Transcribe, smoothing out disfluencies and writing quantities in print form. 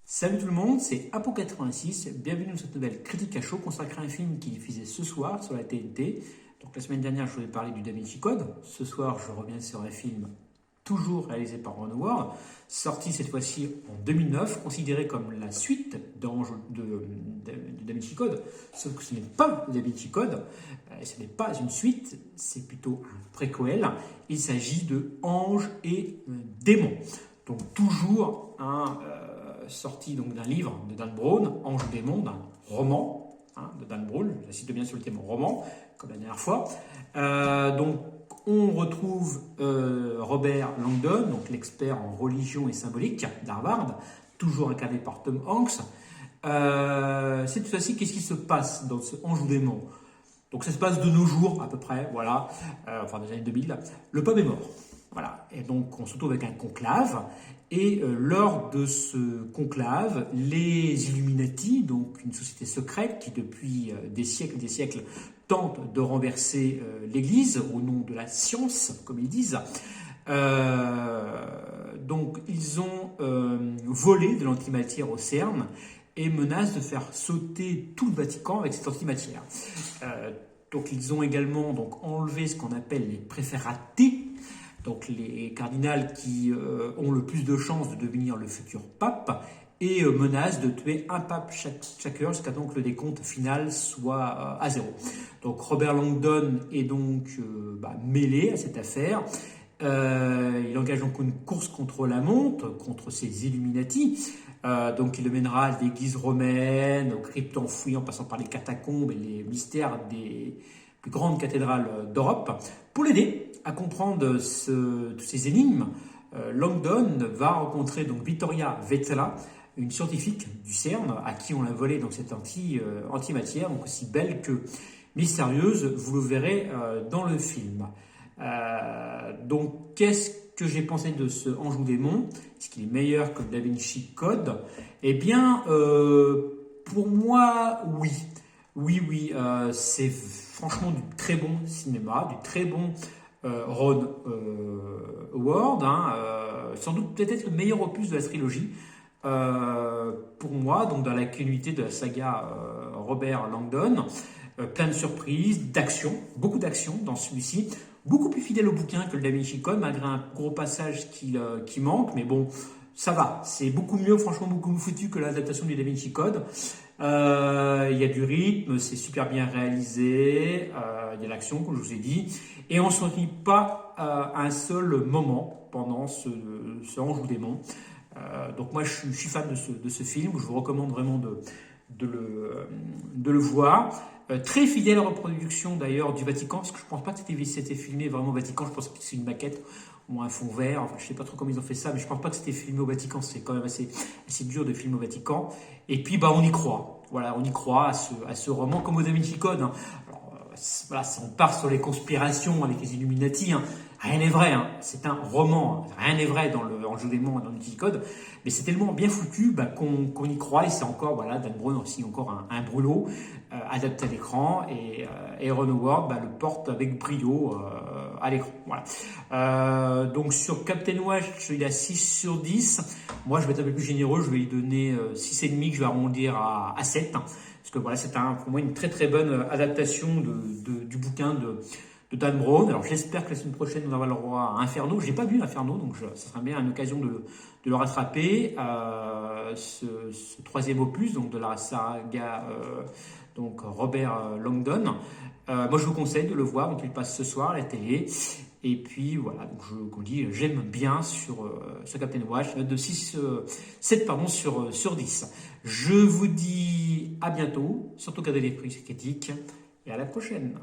Salut tout le monde, c'est Apo86, bienvenue dans cette nouvelle critique à chaud consacrée à un film qui est diffusé ce soir sur la TNT. Donc la semaine dernière je vous ai parlé du Da Vinci Code, ce soir je reviens sur un film toujours réalisé par Ron Howard, sorti cette fois-ci en 2009, considéré comme la suite du Da Vinci Code, sauf que ce n'est pas le Da Vinci Code, ce n'est pas une suite, c'est plutôt un préquel, il s'agit de Ange et Démon. Donc toujours sorti donc d'un livre de Dan Brown, Ange et Démon, d'un roman de Dan Brown, j'insiste bien sur le thème roman, comme la dernière fois. Donc on retrouve Robert Langdon, donc l'expert en religion et symbolique d'Harvard, toujours incarné par Tom Hanks. Cette fois-ci, qu'est-ce qui se passe dans ce Ange ou Démon? Donc ça se passe de nos jours à peu près, voilà, enfin des années 2000. Le pape est mort, voilà, et donc on se retrouve avec un conclave. Et lors de ce conclave, les Illuminati, donc une société secrète qui depuis des siècles tente de renverser l'Église au nom de la science, comme ils disent, donc ils ont volé de l'antimatière au CERN et menacent de faire sauter tout le Vatican avec cette antimatière. Donc ils ont également enlevé ce qu'on appelle les préfératés, donc les cardinals qui ont le plus de chances de devenir le futur pape, et menacent de tuer un pape chaque heure jusqu'à temps que le décompte final soit à zéro. Donc Robert Langdon est donc mêlé à cette affaire. Il engage donc une course contre la montre, contre ces Illuminati. Donc il le mènera à l'église romaine, aux cryptes enfouies en passant par les catacombes et les mystères des plus grandes cathédrales d'Europe. Pour l'aider à comprendre toutes ces énigmes, Langdon va rencontrer donc Vittoria Vezzela, une scientifique du CERN à qui on a volé donc cette antimatière, donc aussi belle que mystérieuse, vous le verrez dans le film. Donc qu'est-ce que j'ai pensé de ce Ange ou Démon? Est-ce qu'il est meilleur que le Da Vinci Code? Eh bien, pour moi, oui. Oui, c'est franchement du très bon cinéma, du très bon Ron Howard, sans doute peut-être le meilleur opus de la trilogie. Pour moi, donc dans la continuité de la saga Robert Langdon, plein de surprises, d'action, beaucoup d'action dans celui-ci, beaucoup plus fidèle au bouquin que le Da Vinci Code, malgré un gros passage qui manque, mais bon, ça va, c'est beaucoup mieux, franchement beaucoup mieux foutu que l'adaptation du Da Vinci Code. Il y a du rythme, c'est super bien réalisé, il y a l'action, comme je vous ai dit, et on ne s'ennuie pas un seul moment pendant ce Ange ou Démon. Donc moi je suis fan de ce film, je vous recommande vraiment de le voir. Très fidèle reproduction d'ailleurs du Vatican, parce que je ne pense pas que c'était filmé vraiment au Vatican, je pense que c'est une maquette ou un fond vert, enfin je ne sais pas trop comment ils ont fait ça, mais je ne pense pas que c'était filmé au Vatican, c'est quand même assez dur de filmer au Vatican. Et puis on y croit, voilà, on y croit à ce roman comme au Da Vinci Code. Alors, voilà, on part sur les conspirations avec les Illuminati, rien n'est vrai, c'est un roman, rien n'est vrai dans le Ange ou Démon, dans le Da Vinci Code, mais c'est tellement bien foutu qu'on y croit, et c'est encore, voilà, Dan Brown aussi encore un brûlot adapté à l'écran, et Ron Howard le porte avec brio à l'écran. Voilà. Donc sur Captain Watch, il a 6 sur 10. Moi, je vais être un peu plus généreux, je vais lui donner 6,5 que je vais arrondir à 7. Parce que voilà, c'est pour moi une très très bonne adaptation du bouquin de Dan Brown. Alors j'espère que la semaine prochaine, on aura le droit à Inferno. Je n'ai pas vu Inferno, donc ça sera bien une occasion de le rattraper. Ce troisième opus donc de la saga donc Robert Langdon. Moi, je vous conseille de le voir, donc il passe ce soir à la télé. Et puis voilà, donc comme je dis, j'aime bien sur Captain Watch, de 7 sur 10. Je vous dis à bientôt, surtout gardez l'esprit critique, et à la prochaine.